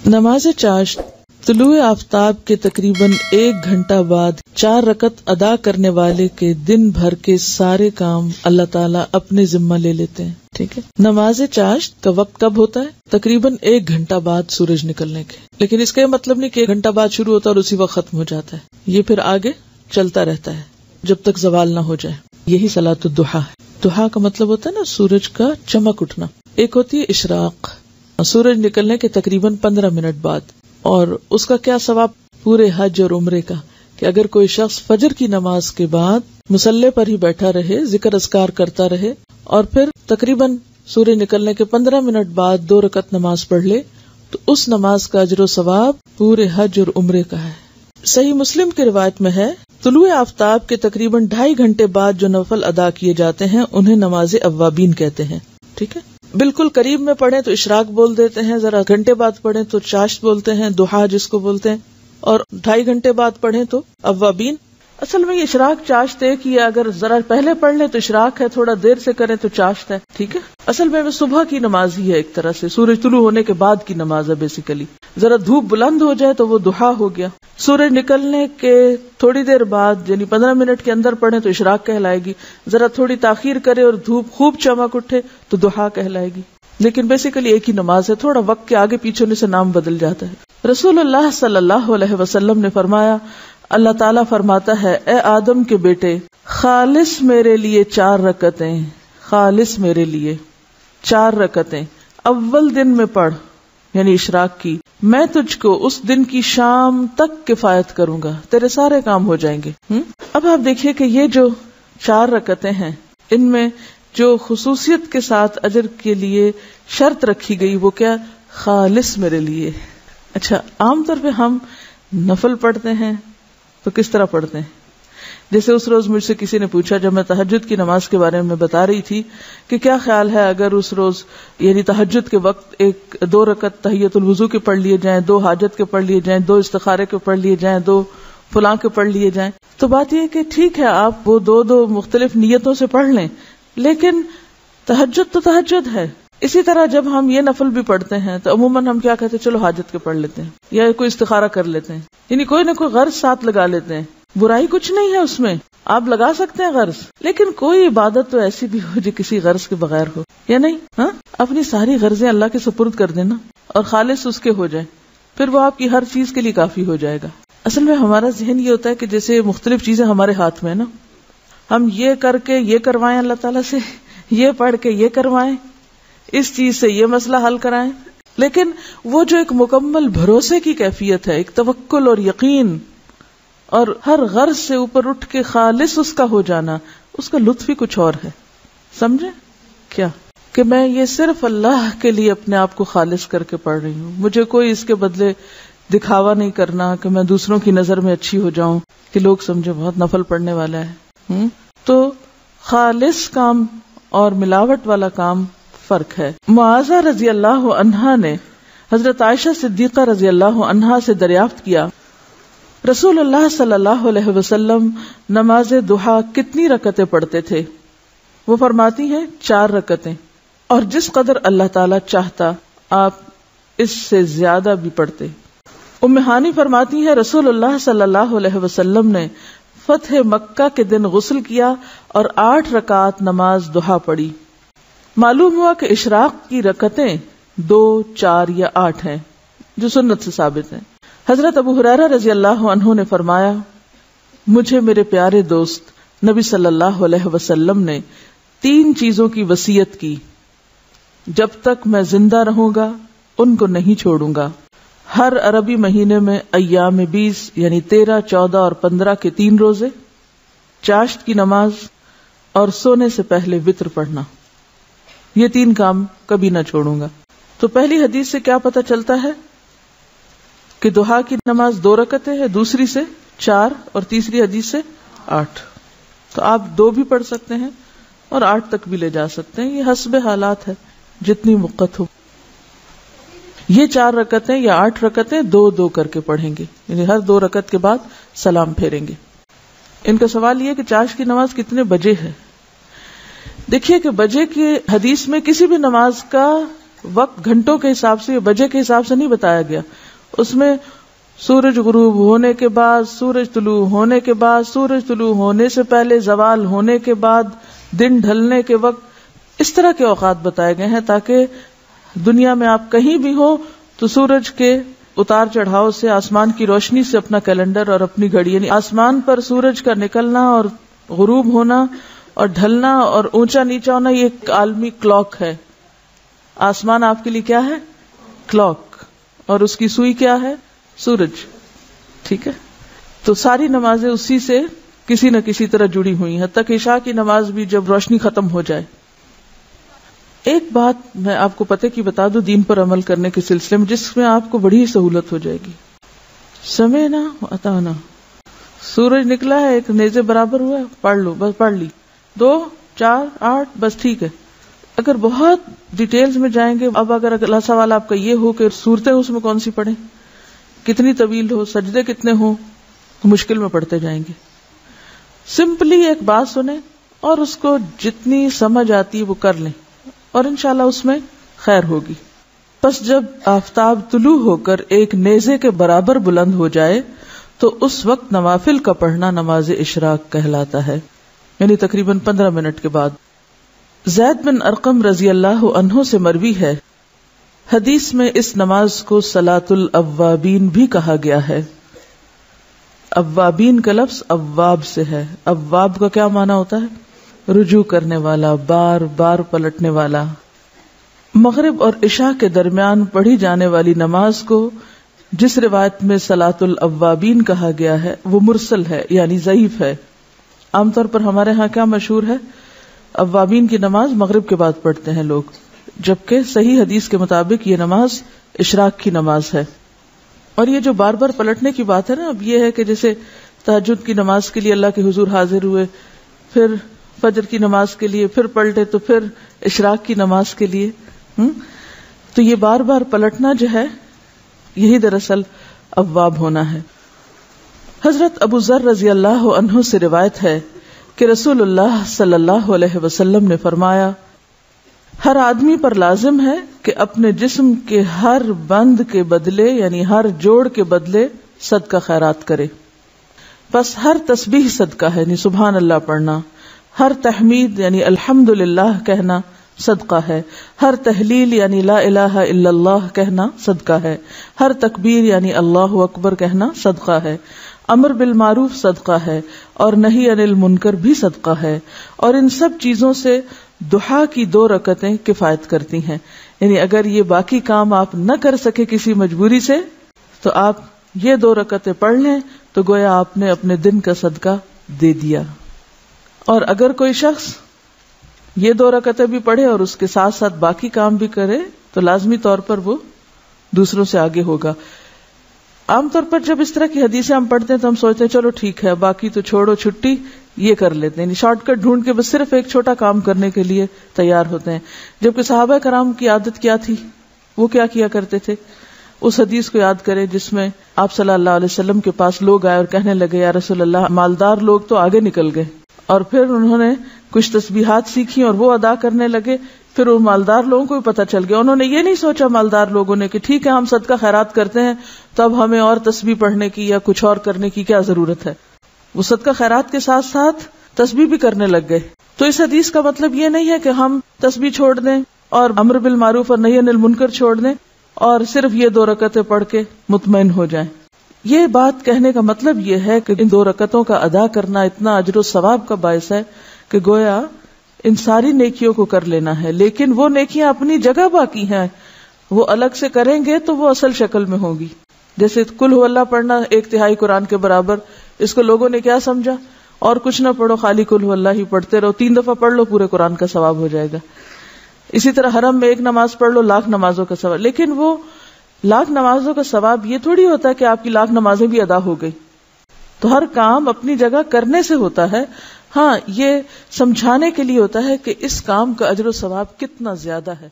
نماز چاشت طلوع آفتاب کے تقریباً 1 گھنٹہ بعد 4 رکعت ادا کرنے والے کے دن بھر کے سارے کام اللہ تعالیٰ اپنے ذمہ لے لیتے ہیں. ٹھیک ہے. نماز چاشت کا وقت کب ہوتا ہے؟ تقریباً 1 گھنٹہ بعد سورج نکلنے کے. لیکن اس کا یہ مطلب نہیں کہ 1 گھنٹہ بعد شروع ہوتا ہے اور اسی وقت ختم ہو جاتا ہے. یہ پھر آگے چلتا رہتا ہے جب تک زوال نہ ہو جائے. یہی صلاۃ الضحیٰ ہے. ضحیٰ کا مطلب ہوتا ہے نا سورج کا چمک اٹھنا. ایک ہوتی ہے اشراق، سورج نکلنے کے تقریباً 15 منٹ بعد. اور اس کا کیا ثواب پورے حج اور عمرے کا، کہ اگر کوئی شخص فجر کی نماز کے بعد مصلی پر ہی بیٹھا رہے، ذکر اذکار کرتا رہے اور پھر تقریباً سورج نکلنے کے 15 منٹ بعد 2 رکعت نماز پڑھ لے تو اس نماز کا اجر و ثواب پورے حج اور عمرے کا ہے. صحیح مسلم کی روایت میں ہے طلوع آفتاب کے تقریباً 2.5 گھنٹے بعد جو نفل ادا کیے جاتے ہیں انہیں نماز اوابین کہتے ہیں. ٹھیک ہے. بالکل قریب میں پڑھیں تو اشراق بول دیتے ہیں، ذرا گھنٹے بعد پڑھیں تو چاشت بولتے ہیں، ضحیٰ جس کو بولتے ہیں، اور 2.5 گھنٹے بعد پڑھیں تو اوابین. اصل میں یہ اشراق چاشت ایک ہی ہے. اگر ذرا پہلے پڑھ لیں تو اشراق ہے، تھوڑا دیر سے کریں تو چاشت ہے. ٹھیک ہے. اصل میں صبح کی نماز ہی ہے، ایک طرح سے سورج طلوع ہونے کے بعد کی نماز ہے بیسیکلی. ذرا دھوپ بلند ہو جائے تو وہ ضحیٰ ہو گیا. سورج نکلنے کے تھوڑی دیر بعد یعنی 15 منٹ کے اندر پڑھیں تو اشراق کہلائے گی. ذرا تھوڑی تاخیر کرے اور دھوپ خوب چمک اٹھے تو ضحیٰ کہلائے گی. لیکن بیسیکلی ایک ہی نماز ہے، تھوڑا وقت کے آگے پیچھے ہونے سے نام بدل جاتا ہے. رسول اللہ صلی اللہ علیہ وسلم نے فرمایا، اللہ تعالیٰ فرماتا ہے، اے آدم کے بیٹے، خالص میرے لیے 4 رکعتیں، خالص میرے لیے 4 رکعتیں اول دن میں پڑھ، یعنی اشراق کی. میں تجھ کو اس دن کی شام تک کفایت کروں گا، تیرے سارے کام ہو جائیں گے. اب آپ دیکھیے کہ یہ جو 4 رکعتیں ہیں ان میں جو خصوصیت کے ساتھ اجر کے لیے شرط رکھی گئی وہ کیا؟ خالص میرے لیے. اچھا، عام طور پہ ہم نفل پڑھتے ہیں تو کس طرح پڑھتے ہیں؟ جیسے اس روز مجھ سے کسی نے پوچھا جب میں تہجد کی نماز کے بارے میں بتا رہی تھی کہ کیا خیال ہے اگر اس روز یعنی تہجد کے وقت 2 رکعت تحیۃ الوضو کے پڑھ لیے جائیں، 2 حاجت کے پڑھ لیے جائیں، 2 استخارے کے پڑھ لیے جائیں، 2 فلاں کے پڑھ لیے جائیں. تو بات یہ ہے کہ ٹھیک ہے آپ وہ 2 مختلف نیتوں سے پڑھ لیں، لیکن تہجد تو تہجد ہے. اسی طرح جب ہم یہ نفل بھی پڑھتے ہیں تو عموماً ہم کیا کہتے ہیں، چلو حاجت کے پڑھ لیتے ہیں یا کوئی استخارہ کر لیتے ہیں، یعنی کوئی نہ کوئی غرض ساتھ لگا لیتے ہیں. برائی کچھ نہیں ہے اس میں، آپ لگا سکتے ہیں غرض، لیکن کوئی عبادت تو ایسی بھی ہو جو کسی غرض کے بغیر ہو، یا نہیں؟ ہاں، اپنی ساری غرضیں اللہ کے سپرد کر دینا اور خالص اس کے ہو جائیں، پھر وہ آپ کی ہر چیز کے لیے کافی ہو جائے گا. اصل میں ہمارا ذہن یہ ہوتا ہے کہ جیسے مختلف چیزیں ہمارے ہاتھ میں ہے نا، ہم یہ کر کے یہ کروائیں اللہ تعالیٰ سے، یہ پڑھ کے یہ کروائیں، اس چیز سے یہ مسئلہ حل کرائیں. لیکن وہ جو ایک مکمل بھروسے کی کیفیت ہے، ایک توکل اور یقین اور ہر غرض سے اوپر اٹھ کے خالص اس کا ہو جانا، اس کا لطف ہی کچھ اور ہے. سمجھے کیا؟ کہ میں یہ صرف اللہ کے لیے اپنے آپ کو خالص کر کے پڑھ رہی ہوں، مجھے کوئی اس کے بدلے دکھاوا نہیں کرنا کہ میں دوسروں کی نظر میں اچھی ہو جاؤں کہ لوگ سمجھے بہت نفل پڑھنے والا ہے. تو خالص کام اور ملاوٹ والا کام فرق ہے. معاذہ رضی اللہ عنہا نے حضرت عائشہ صدیقہ رضی اللہ عنہا سے دریافت کیا، رسول اللہ صلی اللہ علیہ وسلم نماز ضحیٰ کتنی رکعتیں پڑھتے تھے؟ وہ فرماتی ہیں 4 رکعتیں، اور جس قدر اللہ تعالیٰ چاہتا آپ اس سے زیادہ بھی پڑھتے. ام ہانی فرماتی ہیں رسول اللہ صلی اللہ علیہ وسلم نے فتح مکہ کے دن غسل کیا اور 8 رکعات نماز ضحیٰ پڑھی. معلوم ہوا کہ اشراق کی رکعتیں 2، 4 یا 8 ہیں جو سنت سے ثابت ہیں. حضرت ابو ہریرہ رضی اللہ عنہ نے فرمایا، مجھے میرے پیارے دوست نبی صلی اللہ علیہ وسلم نے 3 چیزوں کی وصیت کی، جب تک میں زندہ رہوں گا ان کو نہیں چھوڑوں گا. ہر عربی مہینے میں ایام 20 یعنی 13، 14 اور 15 کے 3 روزے، چاشت کی نماز اور سونے سے پہلے وتر پڑھنا. یہ 3 کام کبھی نہ چھوڑوں گا. تو پہلی حدیث سے کیا پتہ چلتا ہے کہ ضحیٰ کی نماز 2 رکعتیں ہے، دوسری سے 4 اور تیسری حدیث سے 8. تو آپ 2 بھی پڑھ سکتے ہیں اور 8 تک بھی لے جا سکتے ہیں، یہ حسب حالات ہے جتنی وقت ہو. یہ 4 رکعتیں یا 8 رکعتیں 2 کر کے پڑھیں گے، یعنی ہر 2 رکعت کے بعد سلام پھیریں گے. ان کا سوال یہ کہ چاشت کی نماز کتنے بجے ہے؟ دیکھیے کہ بجے کی حدیث میں کسی بھی نماز کا وقت گھنٹوں کے حساب سے، بجے کے حساب سے نہیں بتایا گیا. اس میں سورج غروب ہونے کے بعد، سورج طلوع ہونے کے بعد، سورج طلوع ہونے سے پہلے، زوال ہونے کے بعد، دن ڈھلنے کے وقت، اس طرح کے اوقات بتائے گئے ہیں تاکہ دنیا میں آپ کہیں بھی ہو تو سورج کے اتار چڑھاؤ سے، آسمان کی روشنی سے اپنا کیلنڈر اور اپنی گھڑی، یعنی آسمان پر سورج کا نکلنا اور غروب ہونا اور ڈھلنا اور اونچا نیچا ہونا، یہ ایک عالمی کلاک ہے. آسمان آپ کے لیے کیا ہے؟ کلاک. اور اس کی سوئی کیا ہے؟ سورج. ٹھیک ہے. تو ساری نمازیں اسی سے کسی نہ کسی طرح جڑی ہوئی ہیں، حتیٰ کہ عشاء کی نماز بھی جب روشنی ختم ہو جائے. ایک بات میں آپ کو پتہ کی بتا دوں دین پر عمل کرنے کے سلسلے میں، جس میں آپ کو بڑی سہولت ہو جائے گی. سمعنا وأطعنا. سورج نکلا ہے، ایک نیزے برابر ہوا ہے، پڑھ لو، بس پڑھ لی. 2 4 8 بس ٹھیک ہے. اگر بہت ڈیٹیلز میں جائیں گے، اب اگر اللہ سوال آپ کا یہ ہو کہ صورتیں اس میں کون سی پڑھیں، کتنی طویل ہو، سجدے کتنے ہوں، تو مشکل میں پڑھتے جائیں گے. سمپلی ایک بات سنیں اور اس کو جتنی سمجھ آتی وہ کر لیں اور انشاءاللہ اس میں خیر ہوگی. پس جب آفتاب طلوع ہو کر ایک نیزے کے برابر بلند ہو جائے تو اس وقت نوافل کا پڑھنا نماز اشراق کہلاتا ہے، یعنی تقریباً 15 منٹ کے بعد. زید بن ارقم رضی اللہ عنہ سے مروی ہے، حدیث میں اس نماز کو صلاۃ الاوابین بھی کہا گیا ہے. اوابین کا لفظ اواب سے ہے. اواب کا کیا معنی ہوتا ہے؟ رجوع کرنے والا، بار بار پلٹنے والا. مغرب اور عشاء کے درمیان پڑھی جانے والی نماز کو جس روایت میں صلاۃ الاوابین کہا گیا ہے وہ مرسل ہے، یعنی ضعیف ہے. عام طور پر ہمارے ہاں کیا مشہور ہے؟ اوابین کی نماز مغرب کے بعد پڑھتے ہیں لوگ، جبکہ صحیح حدیث کے مطابق یہ نماز اشراق کی نماز ہے. اور یہ جو بار بار پلٹنے کی بات ہے نا، اب یہ ہے کہ جیسے تہجد کی نماز کے لیے اللہ کے حضور حاضر ہوئے، پھر فجر کی نماز کے لیے پھر پلٹے، تو پھر اشراق کی نماز کے لیے تو یہ بار بار پلٹنا جو ہے یہی دراصل اواب ہونا ہے. حضرت ابو ذر رضی اللہ عنہ سے روایت ہے کہ رسول اللہ صلی اللہ علیہ وسلم نے فرمایا، ہر آدمی پر لازم ہے کہ اپنے جسم کے ہر بند کے بدلے، یعنی ہر جوڑ کے بدلے صدقہ خیرات کرے. بس ہر تسبیح صدقہ ہے، یعنی سبحان اللہ پڑھنا، ہر تحمید یعنی الحمدللہ کہنا صدقہ ہے، ہر تحلیل یعنی لا الہ الا اللہ کہنا صدقہ ہے، ہر تکبیر یعنی اللہ اکبر کہنا صدقہ ہے، امر بالمعروف صدقہ ہے اور نہی عن المنکر بھی صدقہ ہے. اور ان سب چیزوں سے دحا کی 2 رکعتیں کفایت کرتی ہیں. یعنی اگر یہ باقی کام آپ نہ کر سکے کسی مجبوری سے تو آپ یہ 2 رکعتیں پڑھ لیں تو گویا آپ نے اپنے دن کا صدقہ دے دیا. اور اگر کوئی شخص یہ 2 رکعتیں بھی پڑھے اور اس کے ساتھ ساتھ باقی کام بھی کرے تو لازمی طور پر وہ دوسروں سے آگے ہوگا. عام طور پر جب اس طرح کی حدیثیں ہم پڑھتے ہیں تو ہم سوچتے ہیں چلو ٹھیک ہے، باقی تو چھوڑو، چھٹی یہ کر لیتے ہیں، شارٹ کٹ ڈھونڈ کے بس صرف ایک چھوٹا کام کرنے کے لیے تیار ہوتے ہیں. جبکہ صحابہ کرام کی عادت کیا تھی، وہ کیا کیا کرتے تھے؟ اس حدیث کو یاد کریں جس میں آپ صلی اللہ علیہ وسلم کے پاس لوگ آئے اور کہنے لگے، یا رسول اللہ، مالدار لوگ تو آگے نکل گئے. اور پھر انہوں نے کچھ تسبیحات سیکھی اور وہ ادا کرنے لگے. پھر ان مالدار لوگوں کو بھی پتہ چل گیا. انہوں نے یہ نہیں سوچا مالدار لوگوں نے کہ ٹھیک ہے ہم صدقہ خیرات کرتے ہیں تو اب ہمیں اور تسبیح پڑھنے کی یا کچھ اور کرنے کی کیا ضرورت ہے. وہ صدقہ خیرات کے ساتھ ساتھ تسبیح بھی کرنے لگ گئے. تو اس حدیث کا مطلب یہ نہیں ہے کہ ہم تسبیح چھوڑ دیں اور امر بالمعروف اور نہی عن المنکر چھوڑ دیں اور صرف یہ 2 رکعتیں پڑھ کے مطمئن ہو جائیں. یہ بات کہنے کا مطلب یہ ہے کہ ان 2 رکعتوں کا ادا کرنا اتنا اجر و ثواب کا باعث ہے کہ گویا ان ساری نیکیوں کو کر لینا ہے. لیکن وہ نیکیاں اپنی جگہ باقی ہیں، وہ الگ سے کریں گے تو وہ اصل شکل میں ہوگی. جیسے قل هو اللہ پڑھنا 1/3 قرآن کے برابر، اس کو لوگوں نے کیا سمجھا، اور کچھ نہ پڑھو، خالی قل هو اللہ ہی پڑھتے رہو، 3 دفعہ پڑھ لو پورے قرآن کا ثواب ہو جائے گا. اسی طرح حرم میں 1 نماز پڑھ لو، 1,00,000 نمازوں کا ثواب. لیکن وہ 1,00,000 نمازوں کا ثواب یہ تھوڑی ہوتا ہے کہ آپ کی 1,00,000 نمازیں بھی ادا ہو گئی. تو ہر کام اپنی جگہ کرنے سے ہوتا ہے. ہاں، یہ سمجھانے کے لیے ہوتا ہے کہ اس کام کا اجر و ثواب کتنا زیادہ ہے.